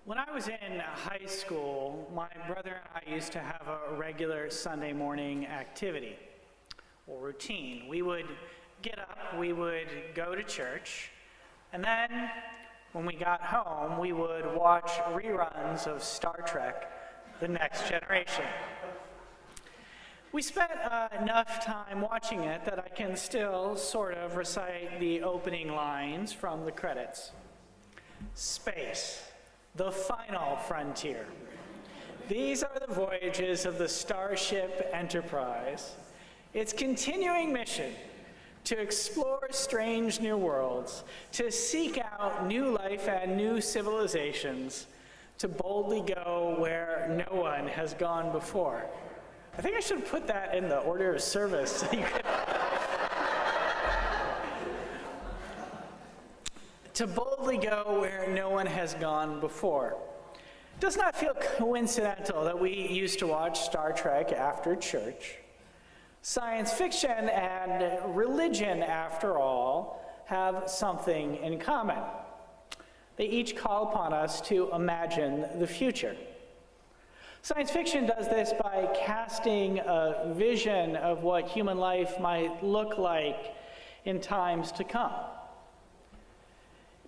When I was in high school, my brother and I used to have a regular Sunday morning activity or routine. We would get up, we would go to church, and then when we got home, we would watch reruns of Star Trek: The Next Generation. We spent enough time watching it that I can still sort of recite the opening lines from the credits. Space, the final frontier. These are the voyages of the Starship Enterprise. Its continuing mission to explore strange new worlds, to seek out new life and new civilizations, to boldly go where no one has gone before. I think I should have put that in the order of service so you could... to boldly go where no one has gone before. It does not feel coincidental that we used to watch Star Trek after church. Science fiction and religion, after all, have something in common. They each call upon us to imagine the future. Science fiction does this by casting a vision of what human life might look like in times to come.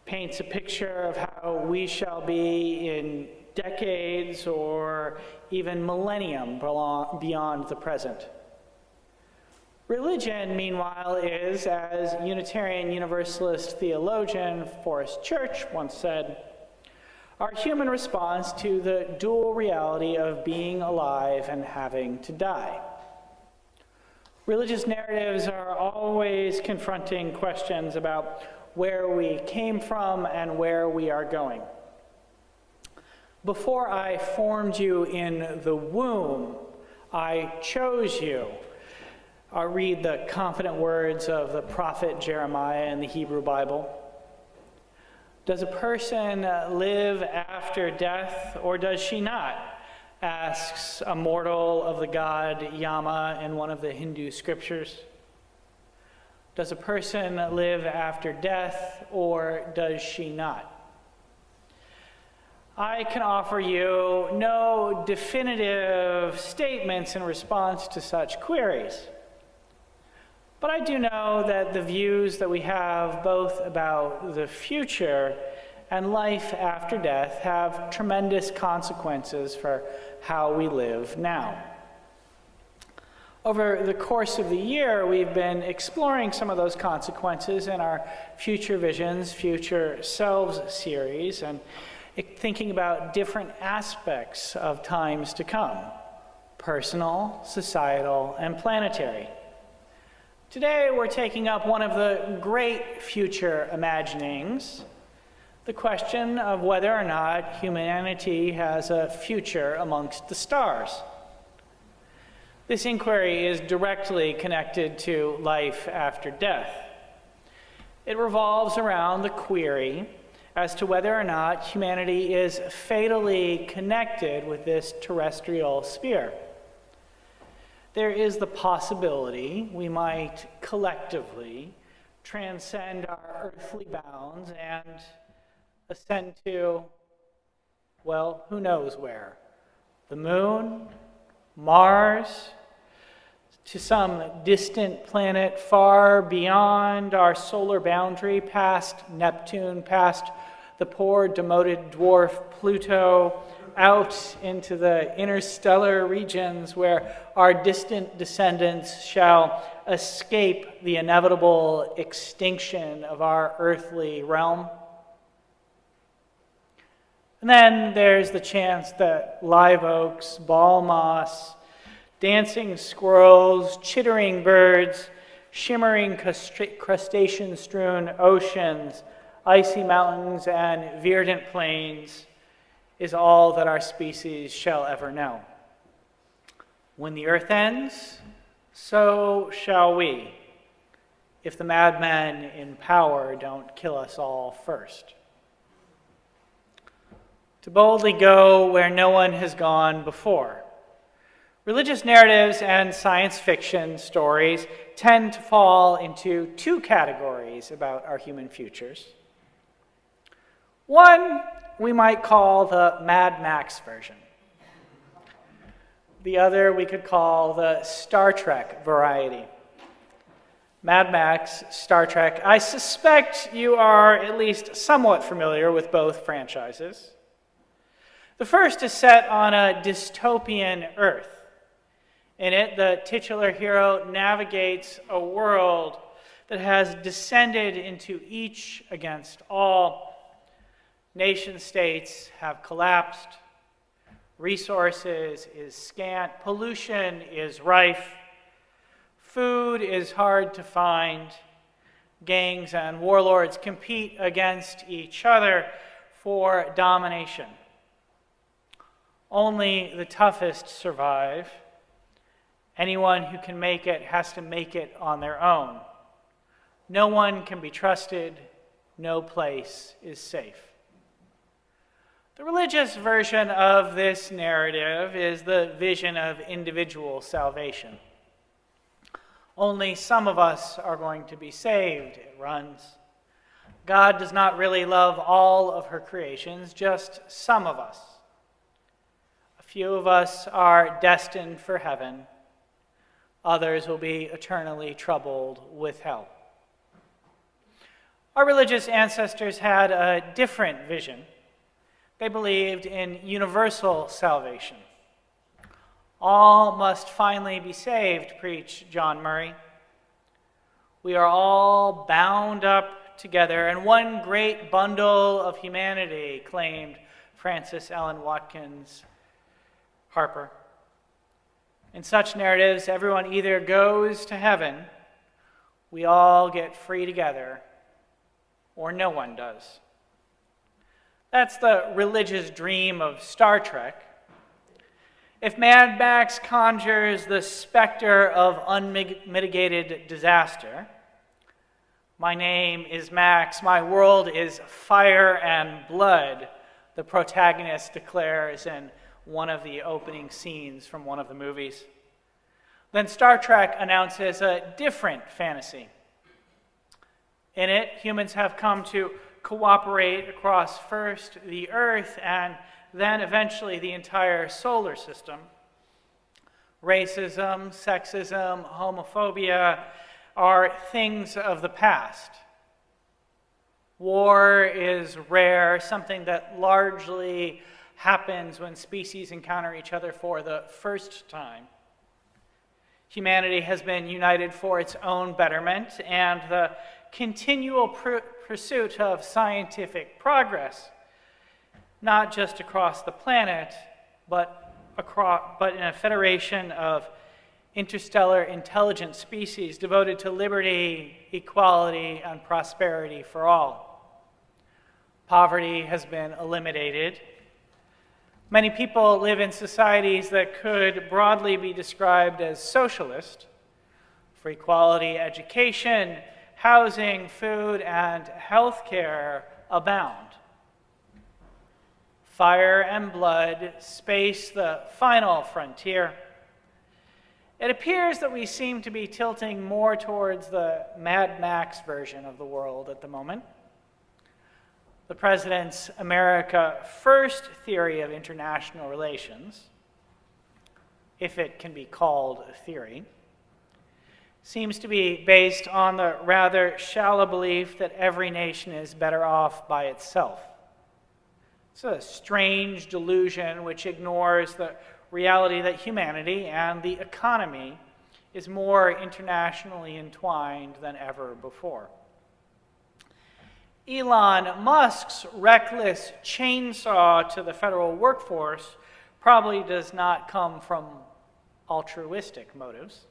Paints a picture of how we shall be in decades or even millennium beyond the present. Religion, meanwhile, is, as Unitarian Universalist theologian Forrest Church once said, our human response to the dual reality of being alive and having to die. Religious narratives are always confronting questions about where we came from and where we are going. Before I formed you in the womb, I chose you. I'll read the confident words of the prophet Jeremiah in the Hebrew Bible. Does a person live after death, or does she not? Asks a mortal of the god Yama in one of the Hindu scriptures. Does a person live after death, or does she not? I can offer you no definitive statements in response to such queries. But I do know that the views that we have both about the future and life after death have tremendous consequences for how we live now. Over the course of the year, we've been exploring some of those consequences in our Future Visions, Future Selves series, and thinking about different aspects of times to come: personal, societal, and planetary. Today, we're taking up one of the great future imaginings, the question of whether or not humanity has a future amongst the stars. This inquiry is directly connected to life after death. It revolves around the query as to whether or not humanity is fatally connected with this terrestrial sphere. There is the possibility we might collectively transcend our earthly bounds and ascend to, well, who knows where? The moon, Mars, to some distant planet far beyond our solar boundary, past Neptune, past the poor demoted dwarf Pluto, out into the interstellar regions where our distant descendants shall escape the inevitable extinction of our earthly realm. And then there's the chance that live oaks, ball moss, dancing squirrels, chittering birds, shimmering crustacean-strewn oceans, icy mountains, and verdant plains is all that our species shall ever know. When the earth ends, so shall we, if the madmen in power don't kill us all first. To boldly go where no one has gone before. Religious narratives and science fiction stories tend to fall into two categories about our human futures. One we might call the Mad Max version. The other we could call the Star Trek variety. Mad Max, Star Trek. I suspect you are at least somewhat familiar with both franchises. The first is set on a dystopian Earth. In it, the titular hero navigates a world that has descended into each against all. Nation states have collapsed. Resources is scant. Pollution is rife. Food is hard to find. Gangs and warlords compete against each other for domination. Only the toughest survive. Anyone who can make it has to make it on their own. No one can be trusted. No place is safe. The religious version of this narrative is the vision of individual salvation. Only some of us are going to be saved, it runs. God does not really love all of her creations, just some of us. A few of us are destined for heaven. Others will be eternally troubled with hell. Our religious ancestors had a different vision. They believed in universal salvation. All must finally be saved, preached John Murray. We are all bound up together in one great bundle of humanity, claimed Frances Ellen Watkins Harper. In such narratives, everyone either goes to heaven, we all get free together, or no one does. That's the religious dream of Star Trek. If Mad Max conjures the specter of unmitigated disaster, my name is Max, my world is fire and blood, the protagonist declares in one of the opening scenes from one of the movies. Then Star Trek announces a different fantasy. In it, humans have come to cooperate across first the Earth and then eventually the entire solar system. Racism, sexism, homophobia are things of the past. War is rare, something that largely happens when species encounter each other for the first time. Humanity has been united for its own betterment, and the continual pursuit of scientific progress, not just across the planet, but in a federation of interstellar intelligent species devoted to liberty, equality, and prosperity for all. Poverty has been eliminated. Many people live in societies that could broadly be described as socialist. For equality, education, housing, food, and health care abound. Fire and blood, space, the final frontier. It appears that we seem to be tilting more towards the Mad Max version of the world at the moment. The president's America First theory of international relations, if it can be called a theory, seems to be based on the rather shallow belief that every nation is better off by itself. It's a strange delusion which ignores the reality that humanity and the economy is more internationally entwined than ever before. Elon Musk's reckless chainsaw to the federal workforce probably does not come from altruistic motives.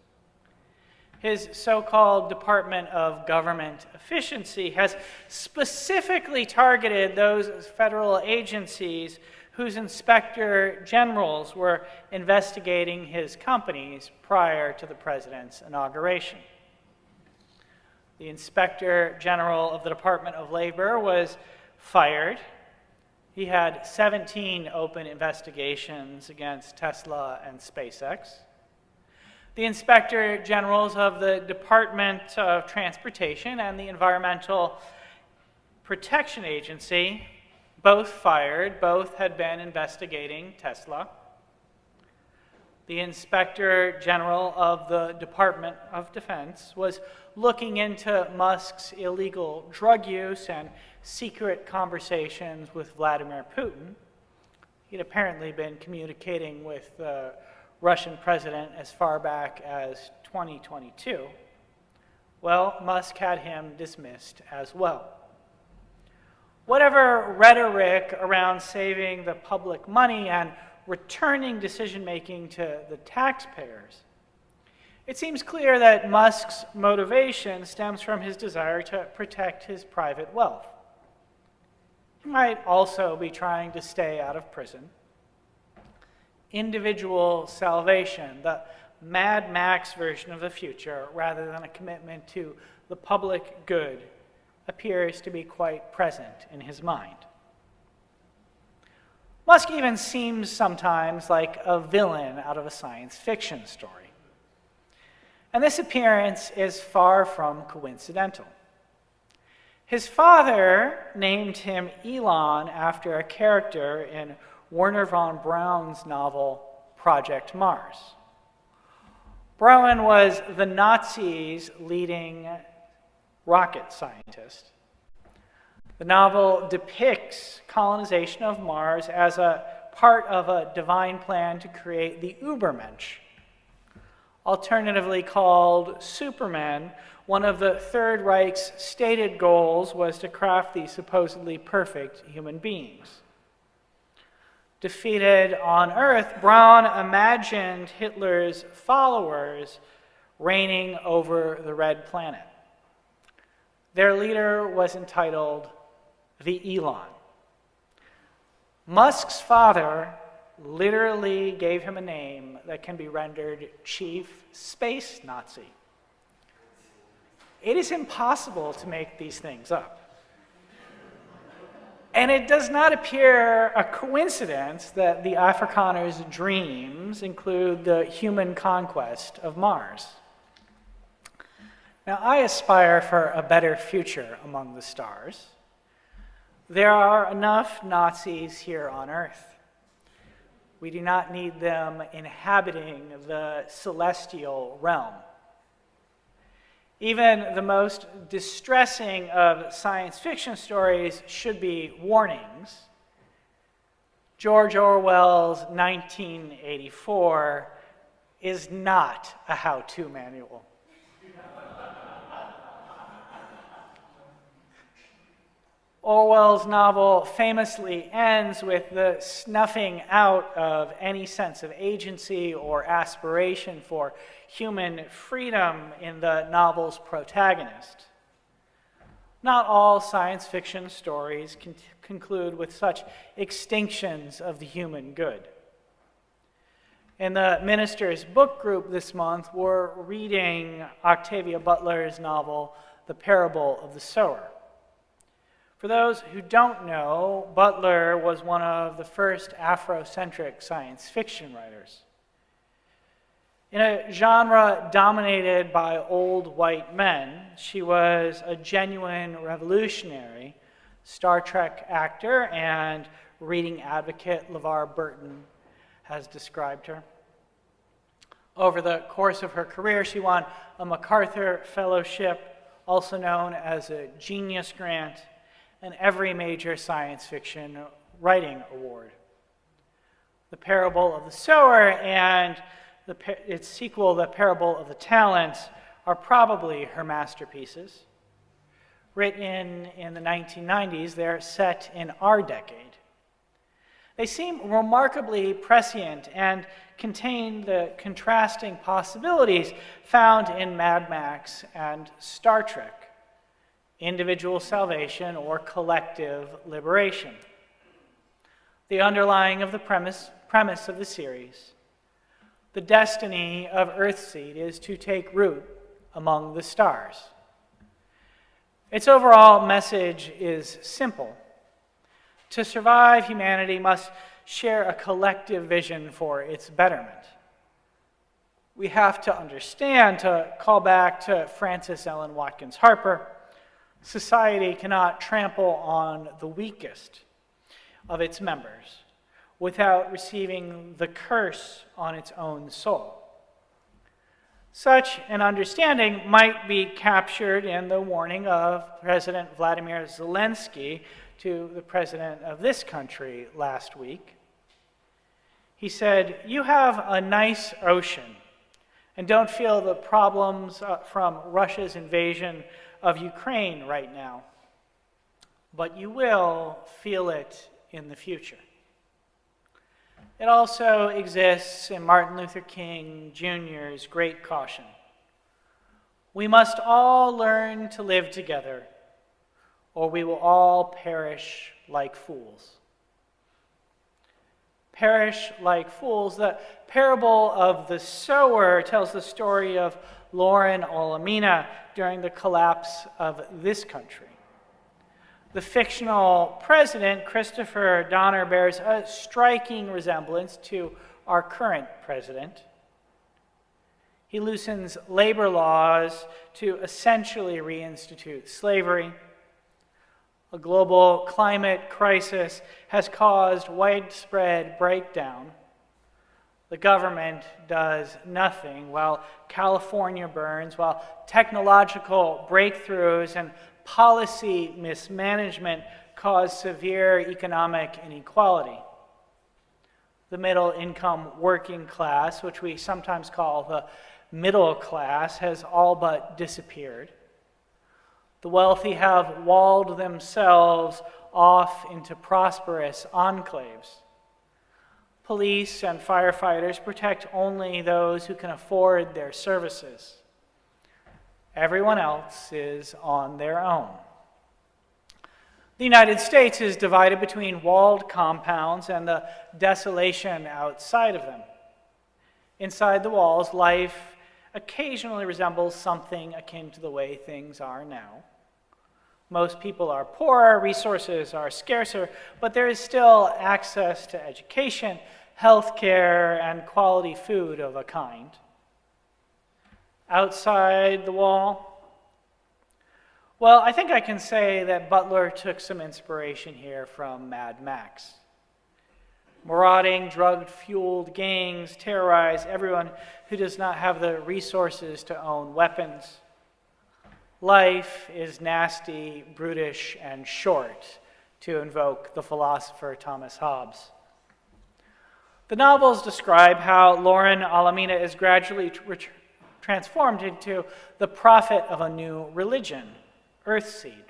His so-called Department of Government Efficiency has specifically targeted those federal agencies whose inspector generals were investigating his companies prior to the president's inauguration. The Inspector General of the Department of Labor was fired. He had 17 open investigations against Tesla and SpaceX. The Inspector Generals of the Department of Transportation and the Environmental Protection Agency both fired. Both had been investigating Tesla. The Inspector General of the Department of Defense was looking into Musk's illegal drug use and secret conversations with Vladimir Putin. He'd apparently been communicating with the Russian president as far back as 2022. Well, Musk had him dismissed as well. Whatever rhetoric around saving the public money and returning decision-making to the taxpayers, it seems clear that Musk's motivation stems from his desire to protect his private wealth. He might also be trying to stay out of prison. Individual salvation, the Mad Max version of the future, rather than a commitment to the public good, appears to be quite present in his mind. Musk even seems sometimes like a villain out of a science fiction story. And this appearance is far from coincidental. His father named him Elon after a character in Wernher von Braun's novel Project Mars. Braun was the Nazis' leading rocket scientist. The novel depicts colonization of Mars as a part of a divine plan to create the Übermensch. Alternatively called Superman, one of the Third Reich's stated goals was to craft these supposedly perfect human beings. Defeated on Earth, Braun imagined Hitler's followers reigning over the Red Planet. Their leader was entitled the Elon. Musk's father literally gave him a name that can be rendered Chief Space Nazi. It is impossible to make these things up. And it does not appear a coincidence that the Afrikaner's dreams include the human conquest of Mars. Now, I aspire for a better future among the stars. There are enough Nazis here on Earth. We do not need them inhabiting the celestial realm. Even the most distressing of science fiction stories should be warnings. George Orwell's 1984 is not a how-to manual. Orwell's novel famously ends with the snuffing out of any sense of agency or aspiration for human freedom in the novel's protagonist. Not all science fiction stories conclude with such extinctions of the human good. In the Minister's Book Group this month, we're reading Octavia Butler's novel, The Parable of the Sower. For those who don't know, Butler was one of the first Afrocentric science fiction writers. In a genre dominated by old white men, she was a genuine revolutionary, Star Trek actor and reading advocate LeVar Burton has described her. Over the course of her career, she won a MacArthur Fellowship, also known as a Genius Grant, and every major science fiction writing award. The Parable of the Sower and its sequel, The Parable of the Talents, are probably her masterpieces. Written in the 1990s, they're set in our decade. They seem remarkably prescient and contain the contrasting possibilities found in Mad Max and Star Trek. Individual salvation or collective liberation. The underlying of the premise of the series. The destiny of Earthseed is to take root among the stars. Its overall message is simple. To survive, humanity must share a collective vision for its betterment. We have to understand, to call back to Frances Ellen Watkins Harper, society cannot trample on the weakest. of its members without receiving the curse on its own soul. Such an understanding might be captured in the warning of President Vladimir Zelensky to the president of this country last week. He said, "You have a nice ocean and don't feel the problems from Russia's invasion of Ukraine right now, but you will feel it in the future." It also exists in Martin Luther King Jr.'s great caution. We must all learn to live together, or we will all perish like fools. Perish like fools. The parable of the sower tells the story of Lauren Olamina during the collapse of this country. The fictional president, Christopher Donner, bears a striking resemblance to our current president. He loosens labor laws to essentially reinstitute slavery. A global climate crisis has caused widespread breakdown. The government does nothing while California burns, while technological breakthroughs and policy mismanagement cause severe economic inequality. The middle-income working class, which we sometimes call the middle class, has all but disappeared. The wealthy have walled themselves off into prosperous enclaves. Police and firefighters protect only those who can afford their services. Everyone else is on their own. The United States is divided between walled compounds and the desolation outside of them. Inside the walls, life occasionally resembles something akin to the way things are now. Most people are poorer, resources are scarcer, but there is still access to education, health care, and quality food of a kind. Outside the wall, well, I think I can say that Butler took some inspiration here from Mad Max. Marauding, drug-fueled gangs terrorize everyone who does not have the resources to own weapons. Life is nasty, brutish, and short, to invoke the philosopher Thomas Hobbes. The novels describe how Lauren Olamina is gradually transformed into the prophet of a new religion, Earthseed.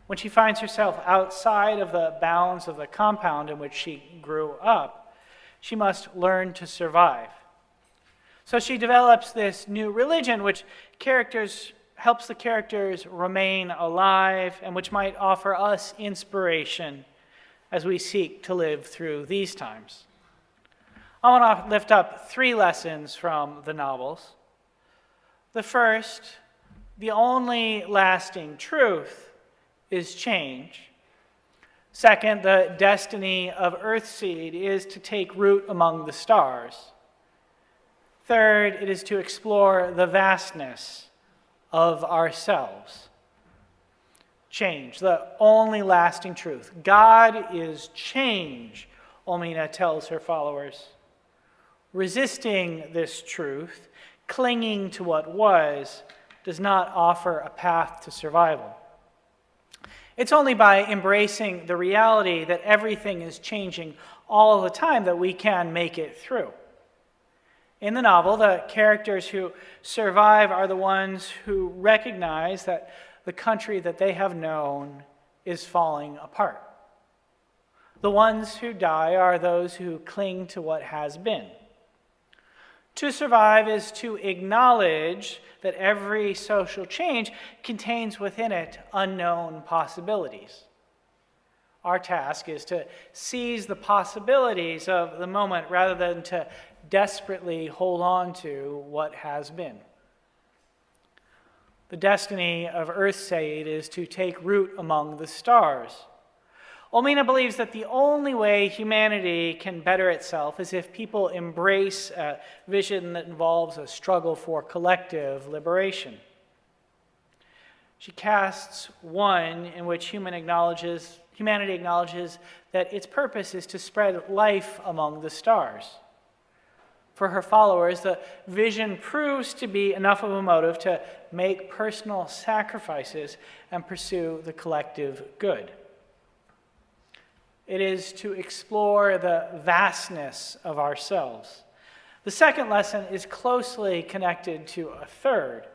When she finds herself outside of the bounds of the compound in which she grew up, she must learn to survive. So she develops this new religion which helps the characters remain alive and which might offer us inspiration as we seek to live through these times. I want to lift up 3 lessons from the novels. The first, the only lasting truth is change. Second, the destiny of Earthseed is to take root among the stars. Third, it is to explore the vastness of ourselves. Change, the only lasting truth. God is change, Olamina tells her followers. Resisting this truth, clinging to what was, does not offer a path to survival. It's only by embracing the reality that everything is changing all the time that we can make it through. In the novel, the characters who survive are the ones who recognize that the country that they have known is falling apart. The ones who die are those who cling to what has been. To survive is to acknowledge that every social change contains within it unknown possibilities. Our task is to seize the possibilities of the moment rather than to desperately hold on to what has been. The destiny of Earthseed is to take root among the stars. Olamina believes that the only way humanity can better itself is if people embrace a vision that involves a struggle for collective liberation. She casts one in which human acknowledges humanity acknowledges that its purpose is to spread life among the stars. For her followers, the vision proves to be enough of a motive to make personal sacrifices and pursue the collective good. It is to explore the vastness of ourselves. The second lesson is closely connected to a third.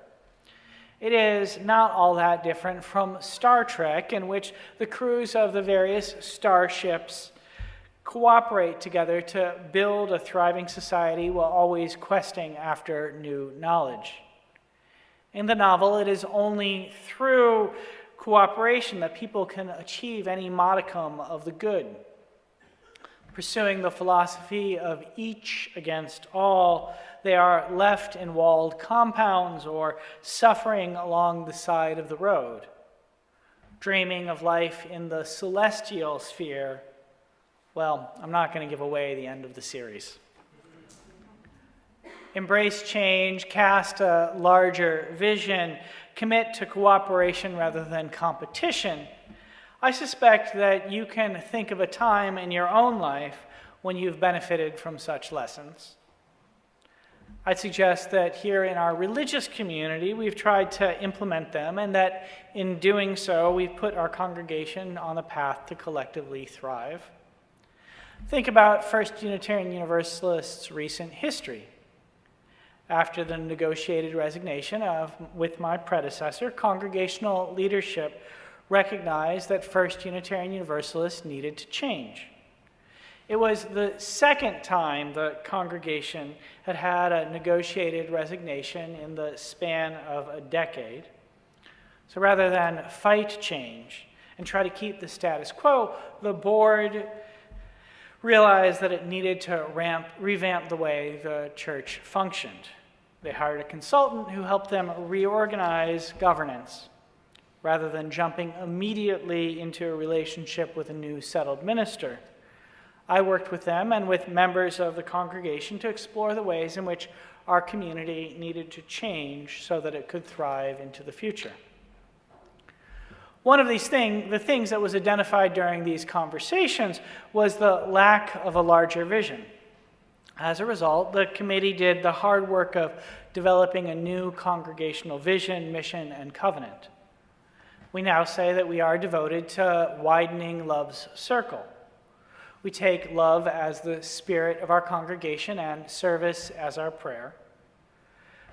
It is not all that different from Star Trek, in which the crews of the various starships cooperate together to build a thriving society while always questing after new knowledge. In the novel, it is only through cooperation that people can achieve any modicum of the good. Pursuing the philosophy of each against all, they are left in walled compounds or suffering along the side of the road. Dreaming of life in the celestial sphere, well, I'm not going to give away the end of the series. Embrace change, cast a larger vision, commit to cooperation rather than competition. I suspect that you can think of a time in your own life when you've benefited from such lessons. I'd suggest that here in our religious community, we've tried to implement them, and that in doing so, we've put our congregation on a path to collectively thrive. Think about First Unitarian Universalist's recent history. After the negotiated resignation with my predecessor, congregational leadership recognized that First Unitarian Universalists needed to change. It was the second time the congregation had had a negotiated resignation in the span of a decade. So rather than fight change and try to keep the status quo, the board realized that it needed to revamp the way the church functioned. They hired a consultant who helped them reorganize governance. Rather than jumping immediately into a relationship with a new settled minister, I worked with them and with members of the congregation to explore the ways in which our community needed to change so that it could thrive into the future. One of the things that was identified during these conversations was the lack of a larger vision. As a result, the committee did the hard work of developing a new congregational vision, mission, and covenant. We now say that we are devoted to widening love's circle. We take love as the spirit of our congregation and service as our prayer.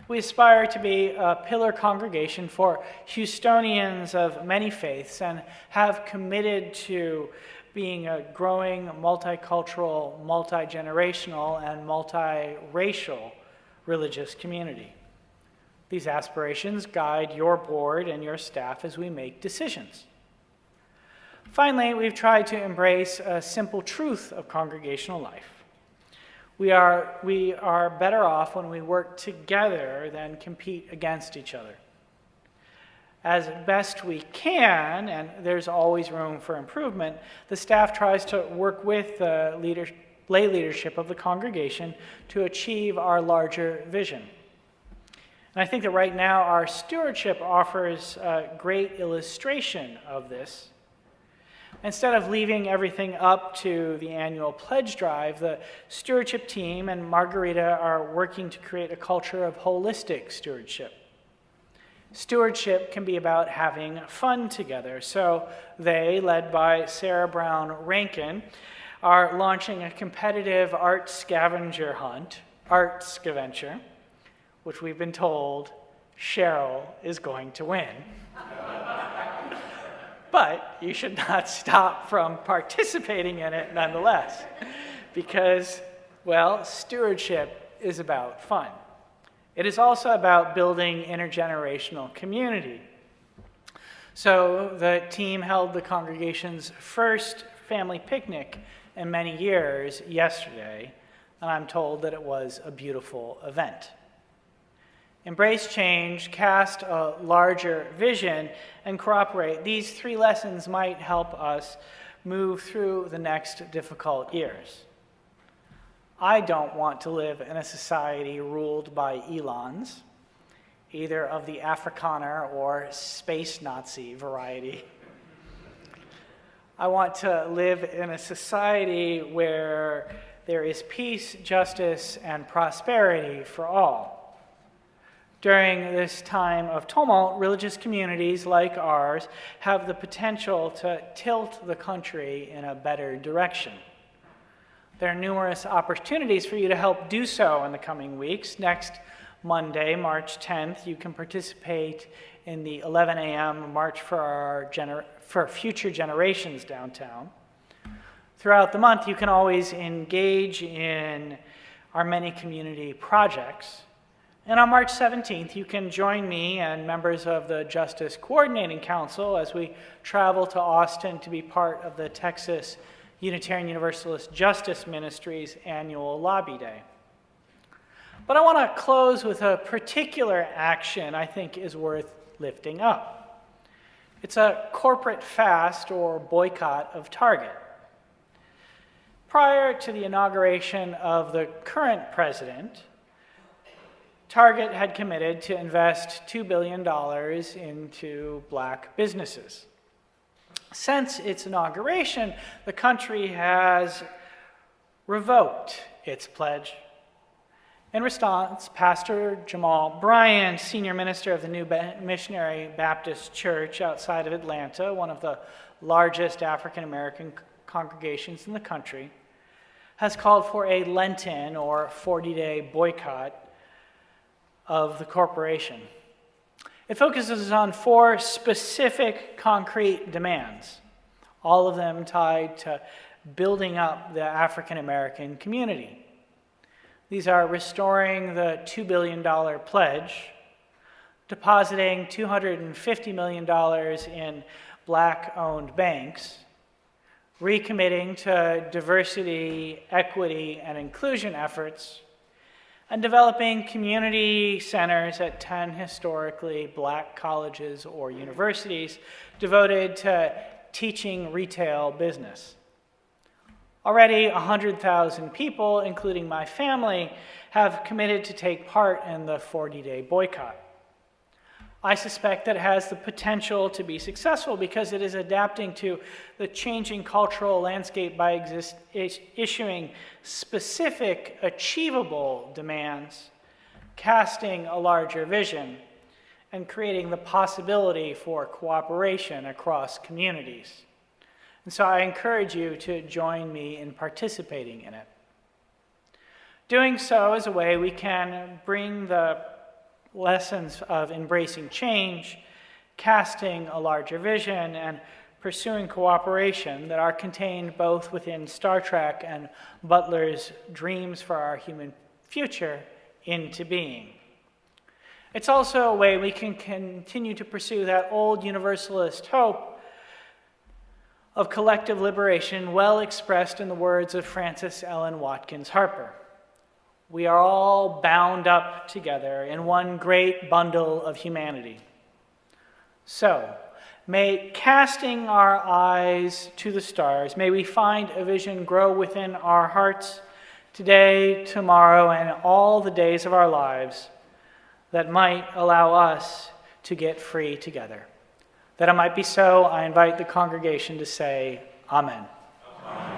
We aspire to be a pillar congregation for Houstonians of many faiths and have committed to being a growing, multicultural, multi-generational, and multiracial religious community. These aspirations guide your board and your staff as we make decisions. Finally, we've tried to embrace a simple truth of congregational life. We are better off when we work together than compete against each other. As best we can, and there's always room for improvement, the staff tries to work with the lay leadership of the congregation to achieve our larger vision. And I think that right now our stewardship offers a great illustration of this. Instead of leaving everything up to the annual pledge drive, the stewardship team and Margarita are working to create a culture of holistic stewardship. Stewardship can be about having fun together, so they, led by Sarah Brown Rankin, are launching a competitive art scavenger hunt, Art Scavenger, which we've been told Cheryl is going to win. But you should not stop from participating in it nonetheless, because, well, stewardship is about fun. It is also about building intergenerational community. So the team held the congregation's first family picnic in many years yesterday, and I'm told that it was a beautiful event. Embrace change, cast a larger vision, and cooperate. These three lessons might help us move through the next difficult years. I don't want to live in a society ruled by Elons, either of the Afrikaner or space Nazi variety. I want to live in a society where there is peace, justice, and prosperity for all. During this time of tumult, religious communities like ours have the potential to tilt the country in a better direction. There are numerous opportunities for you to help do so in the coming weeks. Next Monday, March 10th, you can participate in the 11 a.m. March for Future Generations downtown. Throughout the month, you can always engage in our many community projects. And on March 17th, you can join me and members of the Justice Coordinating Council as we travel to Austin to be part of the Texas Unitarian Universalist Justice Ministry's annual Lobby Day. But I want to close with a particular action I think is worth lifting up. It's a corporate fast or boycott of Target. Prior to the inauguration of the current president, Target had committed to invest $2 billion into black businesses. Since its inauguration, the country has revoked its pledge. In response, Pastor Jamal Bryant, senior minister of the New Missionary Baptist Church outside of Atlanta, one of the largest African American congregations in the country, has called for a Lenten or 40-day boycott of the corporation. It focuses on 4 specific concrete demands, all of them tied to building up the African American community. These are restoring the $2 billion pledge, depositing $250 million in black-owned banks, recommitting to diversity, equity, and inclusion efforts, and developing community centers at 10 historically black colleges or universities devoted to teaching retail business. Already 100,000 people, including my family, have committed to take part in the 40-day boycott. I suspect that it has the potential to be successful because it is adapting to the changing cultural landscape by issuing specific, achievable demands, casting a larger vision, and creating the possibility for cooperation across communities. And so I encourage you to join me in participating in it. Doing so is a way we can bring the lessons of embracing change, casting a larger vision, and pursuing cooperation that are contained both within Star Trek and Butler's dreams for our human future into being. It's also a way we can continue to pursue that old Universalist hope of collective liberation, well expressed in the words of Frances Ellen Watkins Harper. We are all bound up together in one great bundle of humanity. So, may casting our eyes to the stars, may we find a vision grow within our hearts today, tomorrow, and all the days of our lives that might allow us to get free together. That it might be so, I invite the congregation to say, Amen. Amen.